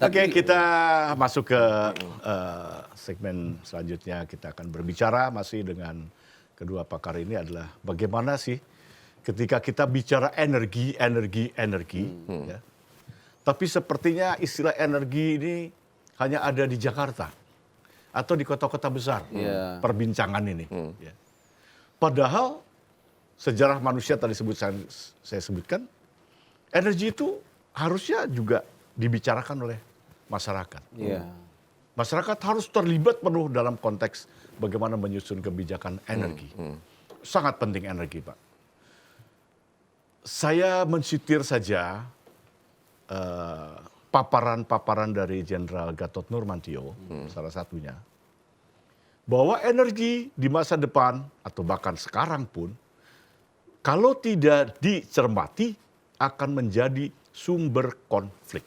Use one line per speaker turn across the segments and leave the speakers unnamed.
Oke, kita masuk ke segmen selanjutnya. Kita akan berbicara masih dengan kedua pakar ini adalah bagaimana sih ketika kita bicara energi, ya. Tapi sepertinya istilah energi ini hanya ada di Jakarta atau di kota-kota besar. Perbincangan ini. Ya. Padahal sejarah manusia tadi saya sebutkan, energi itu harusnya juga dibicarakan oleh masyarakat. Masyarakat harus terlibat penuh dalam konteks bagaimana menyusun kebijakan energi. Sangat penting energi, Pak. Saya mensitir saja paparan-paparan dari Jenderal Gatot Nurmantio, salah satunya, bahwa energi di masa depan atau bahkan sekarang pun, kalau tidak dicermati akan menjadi sumber konflik.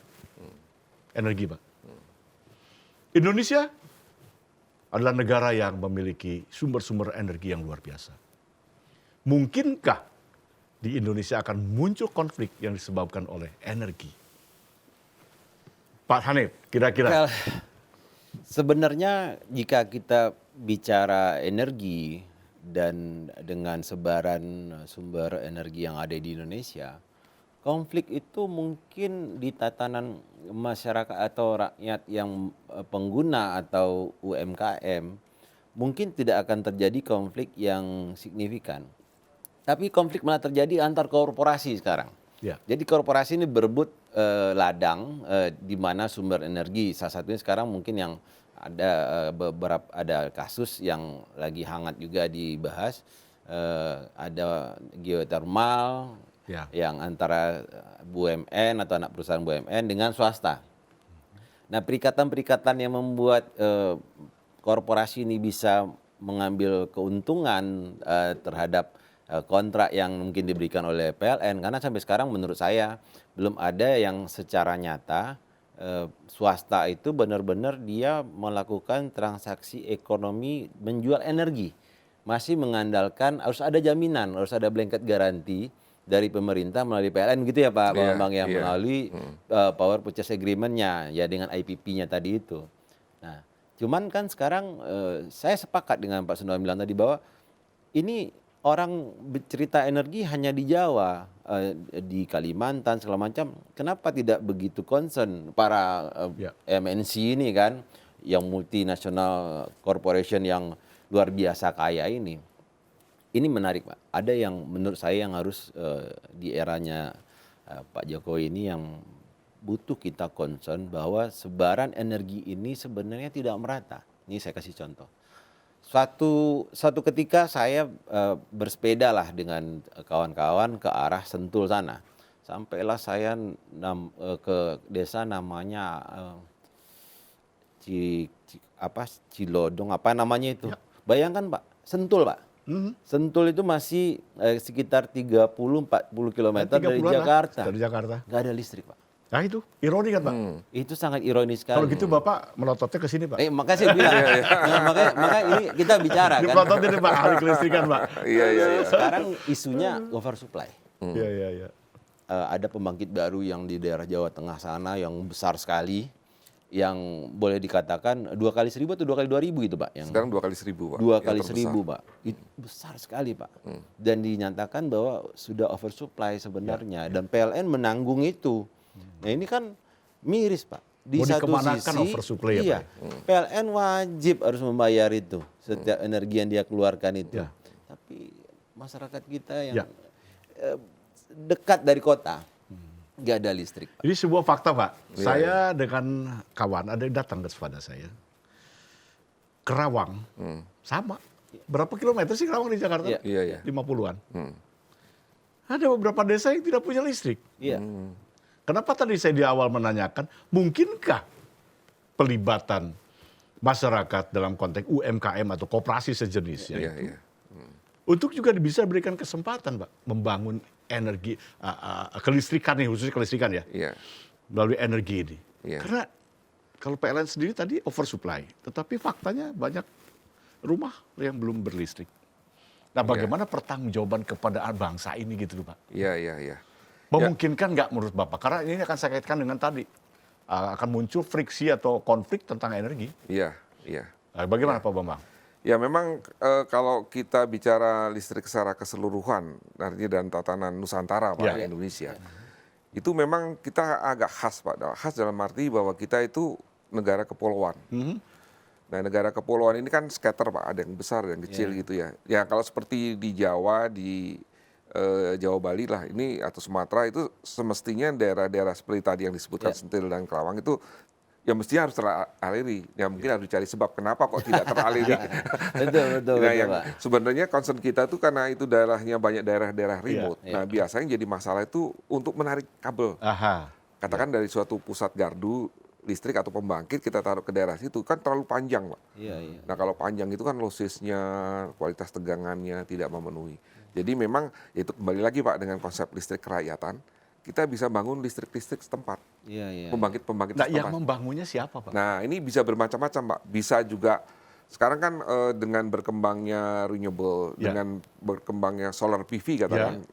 Energi, Pak. Indonesia adalah negara yang memiliki sumber-sumber energi yang luar biasa. Mungkinkah di Indonesia akan muncul konflik yang disebabkan oleh energi? Pak Hanif, kira-kira.
Sebenarnya jika kita bicara energi dan dengan sebaran sumber energi yang ada di Indonesia, konflik itu mungkin di tatanan masyarakat atau rakyat yang pengguna atau UMKM mungkin tidak akan terjadi konflik yang signifikan. Tapi konflik malah terjadi antar korporasi sekarang.
Ya.
Jadi korporasi ini berebut ladang di mana sumber energi. Salah satunya sekarang mungkin yang ada beberapa ada kasus yang lagi hangat juga dibahas. Ada geotermal. Ya. Yang antara BUMN atau anak perusahaan BUMN dengan swasta. Nah, perikatan-perikatan yang membuat korporasi ini bisa mengambil keuntungan terhadap kontrak yang mungkin diberikan oleh PLN, karena sampai sekarang menurut saya belum ada yang secara nyata swasta itu benar-benar dia melakukan transaksi ekonomi menjual energi. Masih mengandalkan harus ada jaminan, harus ada blanket garansi dari pemerintah melalui PLN gitu ya Pak Bambang yang melalui power purchase agreement-nya ya dengan IPP-nya tadi itu. Nah, cuman kan sekarang saya sepakat dengan Pak Sundarman bilang tadi bahwa ini orang bercerita energi hanya di Jawa, di Kalimantan segala macam. Kenapa tidak begitu concern para MNC ini kan yang multinational corporation yang luar biasa kaya ini? Ini menarik, Pak. Ada yang menurut saya yang harus di eranya Pak Jokowi ini yang butuh kita concern bahwa sebaran energi ini sebenarnya tidak merata. Ini saya kasih contoh. Suatu ketika saya bersepeda lah dengan kawan-kawan ke arah Sentul sana. Sampailah saya ke desa namanya Cilodong, apa namanya itu. Ya. Bayangkan Pak, Sentul Pak. Sentul itu masih sekitar 30-40 km dari Jakarta.
Dari Jakarta.
Nggak ada listrik, Pak.
Nah itu, ironi kan Pak?
Itu sangat ironis sekali.
Kalau gitu Bapak melototnya ke sini Pak.
Makanya saya bilang, makanya ini kita bicara kan.
Dipelototin nih Pak, ahli kelistrikan Pak.
Iya.
Sekarang isunya oversupply.
Iya.
Ada pembangkit baru yang di daerah Jawa Tengah sana yang besar sekali. Yang boleh dikatakan 2 kali 1.000 atau 2 kali 2.000 gitu Pak? Yang
sekarang 2 kali 1.000 Pak.
2 kali 1.000 Pak. Itu besar sekali Pak. Dan dinyatakan bahwa sudah oversupply sebenarnya. Dan PLN menanggung itu. Nah ini kan miris Pak. Di satu sisi
oversupply ya Pak?
PLN wajib harus membayar itu. Setiap energi yang dia keluarkan itu. Ya. Tapi masyarakat kita yang dekat dari kota. Nggak ada listrik, Pak.
Ini sebuah fakta, Pak. Saya dengan kawan ada yang datang kepada saya. Kerawang, sama. Berapa kilometer sih Kerawang di Jakarta?
Iya.
50-an. Ada beberapa desa yang tidak punya listrik.
Iya.
Kenapa tadi saya di awal menanyakan, mungkinkah pelibatan masyarakat dalam konteks UMKM atau koperasi sejenisnya itu untuk juga bisa diberikan kesempatan, Pak, membangun energi kelistrikan nih, khususnya kelistrikan ya, melalui energi ini. Karena kalau PLN sendiri tadi oversupply, tetapi faktanya banyak rumah yang belum berlistrik. Nah, bagaimana pertanggungjawaban kepada bangsa ini gitu loh Pak?
Iya.
Memungkinkan nggak menurut Bapak? Karena ini akan saya kaitkan dengan tadi akan muncul friksi atau konflik tentang energi.
Iya, iya.
Nah, bagaimana Pak Bambang?
Ya memang kalau kita bicara listrik secara keseluruhan, artinya dan tatanan Nusantara Pak,
Ya.
Indonesia, itu memang kita agak khas Pak. Khas dalam arti bahwa kita itu negara kepulauan. Nah negara kepulauan ini kan scatter Pak, ada yang besar, ada yang kecil gitu ya. Ya kalau seperti di Jawa, di Jawa Bali lah ini atau Sumatera itu semestinya daerah-daerah seperti tadi yang disebutkan Sentil dan Kerawang itu ya mestinya harus teraliri. Ya mungkin harus dicari sebab kenapa kok tidak teraliri.
Betul,
Nah, yang
Pak.
sebenarnya concern kita tuh karena itu daerahnya banyak daerah-daerah remote.
Iya.
Nah, biasanya jadi masalah itu untuk menarik kabel.
Aha.
Katakan dari suatu pusat gardu listrik atau pembangkit kita taruh ke daerah situ kan terlalu panjang, Pak.
Iya, iya.
Nah, kalau panjang itu kan lossesnya, kualitas tegangannya tidak memenuhi. Jadi memang itu kembali lagi Pak dengan konsep listrik kerakyatan, kita bisa bangun listrik-listrik setempat,
Iya, iya.
pembangkit-pembangkit
Nah, yang
setempat.
membangunnya siapa Pak?
Nah, ini bisa bermacam-macam, Pak. Bisa juga sekarang kan dengan berkembangnya renewable,
Ya.
dengan berkembangnya solar PV katakan,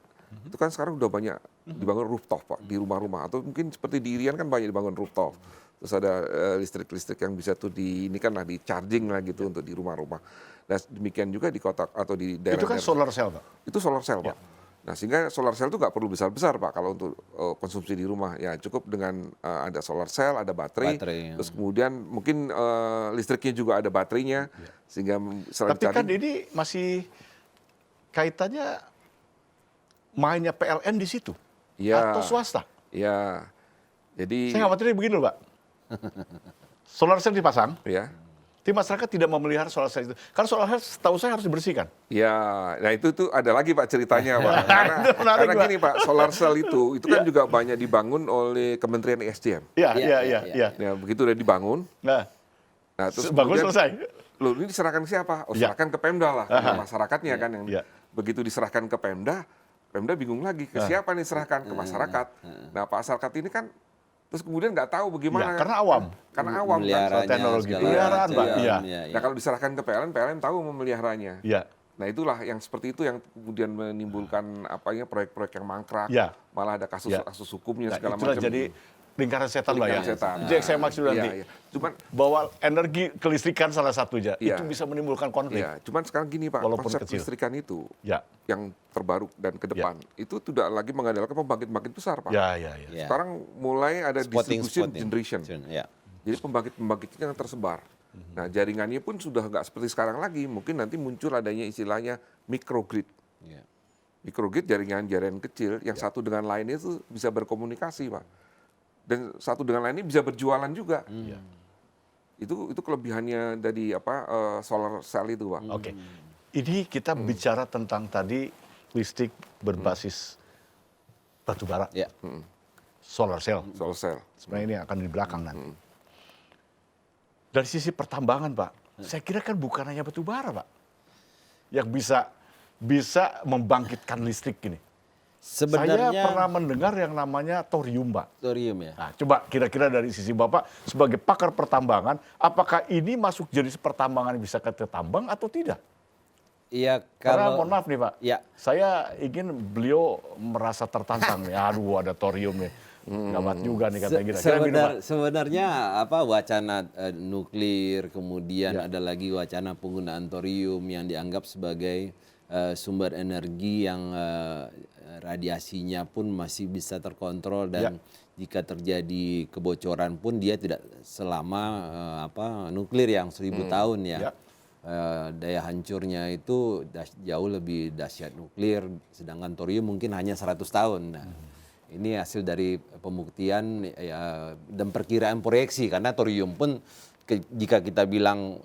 itu kan sekarang udah banyak dibangun rooftop, Pak, di rumah-rumah. Atau mungkin seperti di Irian kan banyak dibangun rooftop. Terus ada listrik-listrik yang bisa tuh ini kan lah di charging lah gitu untuk di rumah-rumah. Dan demikian juga di kota atau di
Itu kan
daerah-daerah.
solar cell Pak.
Itu solar cell, Pak. Nah, sehingga solar cell itu nggak perlu besar-besar, Pak, kalau untuk konsumsi di rumah. Ya, cukup dengan ada solar cell, ada baterai,
Baterai, ya.
terus kemudian mungkin listriknya juga ada baterainya, sehingga selain
Tapi kan
charging,
ini masih kaitannya mainnya PLN di situ
ya,
atau swasta.
ya, jadi,
Saya khawatirnya begini loh Pak. Solar cell dipasang,
ya,
tapi masyarakat tidak memelihara solar cell itu. Karena solar cell setahu saya harus dibersihkan.
ya, nah itu tuh ada lagi Pak ceritanya, Pak.
Itu menarik,
Karena
Pak.
gini Pak, solar cell itu kan juga banyak dibangun oleh Kementerian ESDM.
Iya,
Iya,
iya,
iya,
iya.
Ya, begitu udah dibangun,
Nah,
nah terus
bagus
kemudian,
selesai.
loh ini diserahkan ke siapa? Oh,
Ya.
serahkan ke Pemda lah, ke masyarakatnya kan yang
Ya.
begitu diserahkan ke Pemda, Pemda bingung lagi ke siapa nih serahkan ke masyarakat. Nah, masyarakat ini kan terus kemudian nggak tahu bagaimana.
Ya, karena awam.
Karena awam kan.
Meliharanya,
teknologi.
segala
Peliharaan,
macam.
Pak. Iya.
Nah, kalau diserahkan ke PLN, PLN tahu memeliharanya.
Iya.
Nah, itulah yang seperti itu yang kemudian menimbulkan proyek-proyek yang mangkrak.
Ya.
Malah ada kasus hukumnya
Nah,
segala
itulah
macam.
jadi lingkaran setan Pak ya.
Lingkaran setan.
Itu yang saya maksud nanti.
Iya, iya. Cuman
Bahwa energi kelistrikan salah satunya
Iya.
itu bisa menimbulkan konflik.
ya, cuman sekarang gini Pak,
Walaupun
konsep
kecil.
listrikan itu
Ya.
yang terbaru dan ke depan itu tidak lagi mengandalkan pembangkit-pembangkit besar, Pak.
Ya, ya, ya.
Ya.
Sekarang mulai ada distribution generation.
Ya.
Jadi pembangkit-pembangkitnya yang tersebar. Nah, jaringannya pun sudah nggak seperti sekarang lagi. Mungkin nanti muncul adanya istilahnya microgrid.
Ya.
Microgrid jaringan-jaringan kecil yang satu dengan lainnya itu bisa berkomunikasi, Pak. Dan satu dengan lainnya bisa berjualan juga. Itu kelebihannya dari solar cell itu, Pak.
Oke. Ini kita bicara tentang tadi listrik berbasis batu bara,
Ya.
solar cell.
Solar cell.
Sebenarnya ini akan di belakang nanti. Dari sisi pertambangan, Pak, saya kira kan bukan hanya batu bara, Pak, yang bisa membangkitkan listrik ini. Saya
Sebenarnya
pernah mendengar yang namanya thorium, Pak.
thorium ya.
Nah, coba kira-kira dari sisi Bapak sebagai pakar pertambangan, apakah ini masuk jenis pertambangan yang bisa kita tambang atau tidak?
Iya,
Karena
kalau
mohon maaf nih Pak,
Ya.
saya ingin beliau merasa tertantang nih. Aduh, ada thorium nih, gawat juga nih katanya gitu. Kira begitu, Pak.
Sebenarnya wacana nuklir, kemudian ada lagi wacana penggunaan thorium yang dianggap sebagai sumber energi yang radiasinya pun masih bisa terkontrol dan jika terjadi kebocoran pun dia tidak selama nuklir yang 1000 tahun ya.
Ya.
Daya hancurnya itu jauh lebih dahsyat nuklir, sedangkan thorium mungkin hanya 100 tahun. Nah, ini hasil dari pembuktian ya, dan perkiraan proyeksi karena thorium pun jika kita bilang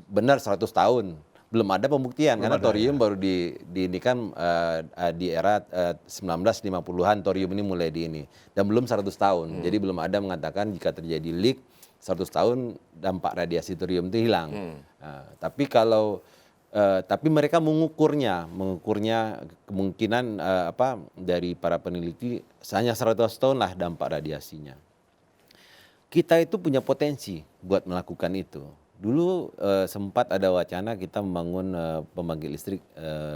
benar 100 tahun belum ada pembuktian karena thorium baru ini kan di era 1950-an thorium ini mulai dan belum 100 tahun. Jadi belum ada mengatakan jika terjadi leak 100 tahun dampak radiasi thorium itu hilang. Nah, tapi mereka mengukurnya kemungkinan dari para peneliti hanya 100 tahun lah dampak radiasinya. Kita itu punya potensi buat melakukan itu. Dulu sempat ada wacana kita membangun pembangkit listrik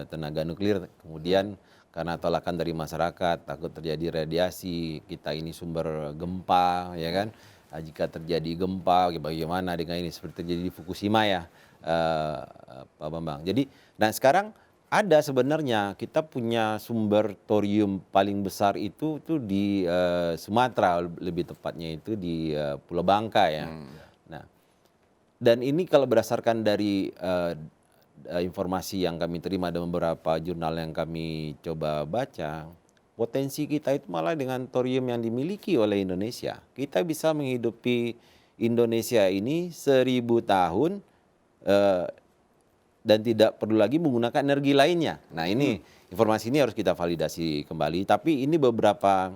tenaga nuklir, kemudian karena tolakan dari masyarakat takut terjadi radiasi, kita ini sumber gempa, ya kan. jika terjadi gempa, bagaimana dengan ini seperti terjadi di Fukushima ya, Pak Bambang. Jadi, nah sekarang ada sebenarnya kita punya sumber thorium paling besar itu tuh di Sumatera, lebih tepatnya itu di Pulau Bangka ya. Nah, dan ini kalau berdasarkan dari informasi yang kami terima dan beberapa jurnal yang kami coba baca, potensi kita itu malah dengan thorium yang dimiliki oleh Indonesia, kita bisa menghidupi Indonesia ini 1000 tahun dan tidak perlu lagi menggunakan energi lainnya. Nah ini informasi ini harus kita validasi kembali. Tapi ini beberapa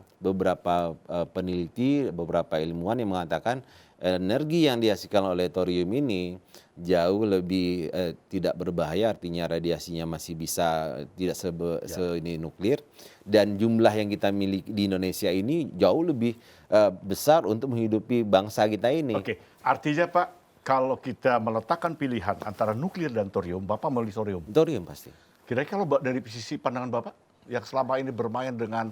peneliti, beberapa ilmuwan yang mengatakan energi yang dihasilkan oleh thorium ini jauh lebih tidak berbahaya, artinya radiasinya masih bisa tidak ini nuklir, dan jumlah yang kita miliki di Indonesia ini jauh lebih besar untuk menghidupi bangsa kita ini.
Oke, artinya Pak, kalau kita meletakkan pilihan antara nuklir dan thorium, Bapak memilih thorium.
Thorium pasti.
Kira-kira kalau dari sisi pandangan Bapak yang selama ini bermain dengan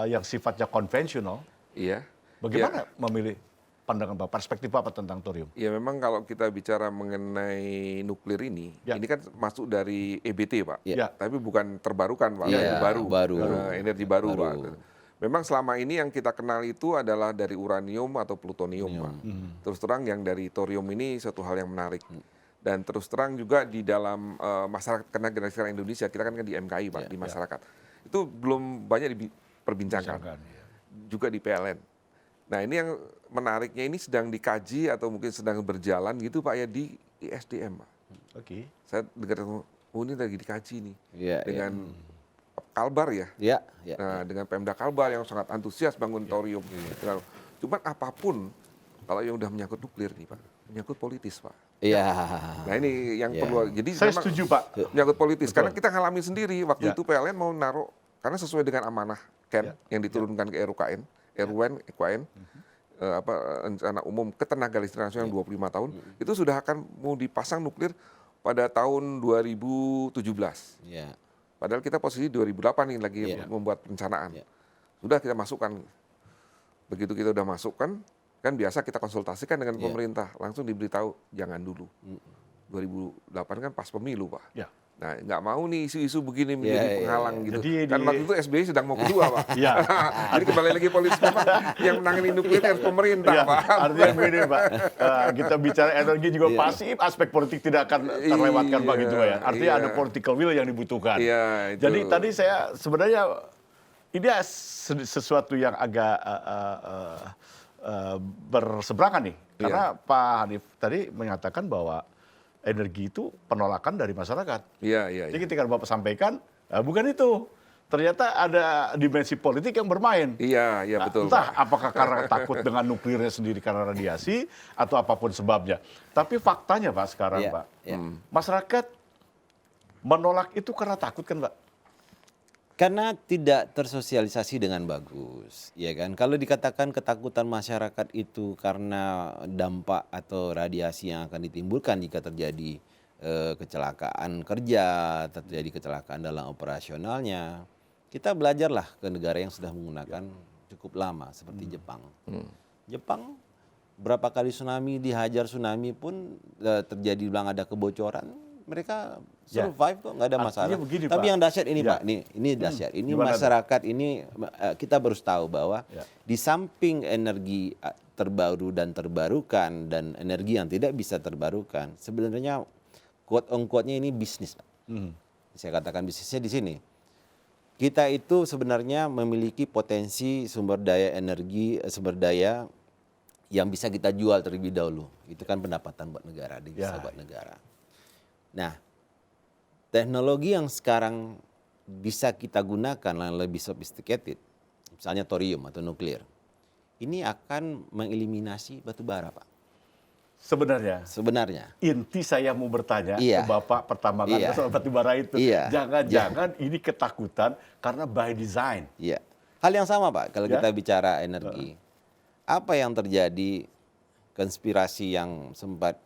yang sifatnya konvensional,
Iya.
bagaimana memilih pandangan Bapak, perspektif Bapak tentang thorium?
Ya memang kalau kita bicara mengenai nuklir ini kan masuk dari EBT Pak,
Ya.
tapi bukan terbarukan Pak,
Iya,
energi
baru.
energi baru Pak. Memang selama ini yang kita kenal itu adalah dari uranium atau plutonium Pak. Terus terang yang dari thorium ini suatu hal yang menarik. Dan terus terang juga di dalam masyarakat, karena generasi sekarang Indonesia, kita kan di MKI Pak, di masyarakat. Itu belum banyak diperbincangkan. Juga di PLN. Nah ini yang menariknya ini sedang dikaji atau mungkin sedang berjalan gitu Pak ya di ISDM Pak.
Oke.
Saya dengar, oh ini lagi dikaji nih
Iya,
dengan Kalbar ya.
Ya.
Nah dengan Pemda Kalbar yang sangat antusias bangun thorium. Nah, cuman apapun kalau yang udah menyangkut nuklir nih Pak, menyangkut politis Pak.
Iya.
Nah ini yang perlu. Jadi
Saya
memang
setuju Pak.
menyangkut politis.
Betul.
Karena kita ngalamin sendiri waktu
Ya.
itu PLN mau naruh, karena sesuai dengan amanah Ken yang diturunkan ke RUKN, EKN, rencana umum ketenaga listrikan nasional yang 25 tahun, itu sudah akan mau dipasang nuklir pada tahun 2017.
Iya.
Padahal kita posisi 2008 nih lagi membuat perencanaan. Sudah kita masukkan. Begitu kita udah masukkan, kan biasa kita konsultasikan dengan pemerintah, langsung diberitahu jangan dulu. 2008 kan pas pemilu Pak.
Ya.
Nah nggak mau nih isu-isu begini menjadi penghalang gitu.
Jadi
Kan waktu itu SBY sedang mau kedua Pak.
Iya.
Jadi kembali lagi politik memang yang menangani nuklir harus pemerintah
Ya,
Pak.
artinya begini Pak, kita bicara energi juga pasti aspek politik tidak akan terlewatkan Pak gitu ya. Artinya ada political will yang dibutuhkan.
Iya, itu.
Jadi tadi saya sebenarnya ini sesuatu yang agak berseberangan nih. Karena Pak Hanif tadi menyatakan bahwa energi itu penolakan dari masyarakat.
Iya.
Jadi ketika Bapak sampaikan, bukan itu. Ternyata ada dimensi politik yang bermain.
Iya,
Nah,
betul
entah
Pak.
apakah karena takut dengan nuklirnya sendiri karena radiasi atau apapun sebabnya. Tapi faktanya Pak sekarang
Iya,
Pak,
iya.
masyarakat menolak itu karena takut kan Pak?
Karena tidak tersosialisasi dengan bagus, ya kan? Kalau dikatakan ketakutan masyarakat itu karena dampak atau radiasi yang akan ditimbulkan jika terjadi kecelakaan kerja, terjadi kecelakaan dalam operasionalnya, kita belajarlah ke negara yang sudah menggunakan cukup lama seperti Jepang. Jepang berapa kali tsunami, dihajar tsunami pun terjadi bilang ada kebocoran, mereka survive kok, nggak ada masalah.
Artinya begini,
Tapi
Pak.
yang dahsyat ini
Ya.
Pak, ini dahsyat. Ini
Gimana
masyarakat ini kita harus tahu bahwa
Ya.
di samping energi terbaru dan terbarukan dan energi yang tidak bisa terbarukan, sebenarnya quote on quote-nya ini bisnis, Pak. Saya katakan bisnisnya di sini. Kita itu sebenarnya memiliki potensi sumber daya energi, sumber daya yang bisa kita jual terlebih dahulu. Itu kan pendapatan buat negara, bisa buat negara. Nah, teknologi yang sekarang bisa kita gunakan yang lebih sophisticated, misalnya thorium atau nuklir, ini akan mengeliminasi batu bara, Pak. Sebenarnya.
Inti saya mau bertanya
Iya.
ke Bapak pertama kali
Iya.
soal batu bara itu.
Iya.
Jangan-jangan ini ketakutan karena by design.
Iya. Hal yang sama, Pak, kalau
Ya.
kita bicara energi. Apa yang terjadi, konspirasi yang sempat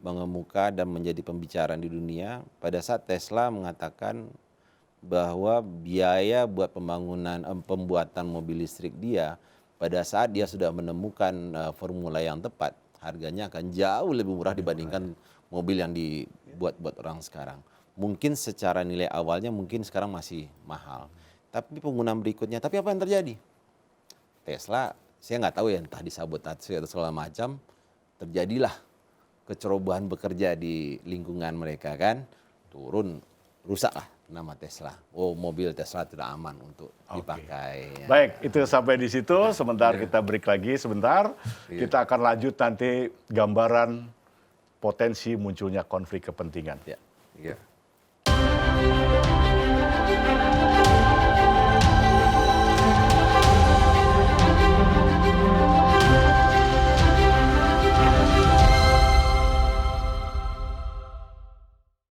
mengemuka dan menjadi pembicaraan di dunia pada saat Tesla mengatakan bahwa biaya buat pembuatan mobil listrik dia pada saat dia sudah menemukan formula yang tepat, harganya akan jauh lebih murah dibandingkan mobil yang dibuat buat orang sekarang. Mungkin secara nilai awalnya mungkin sekarang masih mahal, tapi penggunaan berikutnya. Tapi apa yang terjadi? Tesla, saya nggak tahu ya, entah disabotase atau segala macam, terjadilah kecerobohan bekerja di lingkungan mereka kan, turun, rusaklah nama Tesla. Oh, mobil Tesla tidak aman untuk dipakai. Ya.
Baik, itu sampai di situ. Sebentar kita break lagi sebentar. Kita akan lanjut nanti gambaran potensi munculnya konflik kepentingan.
Ya.
Iya.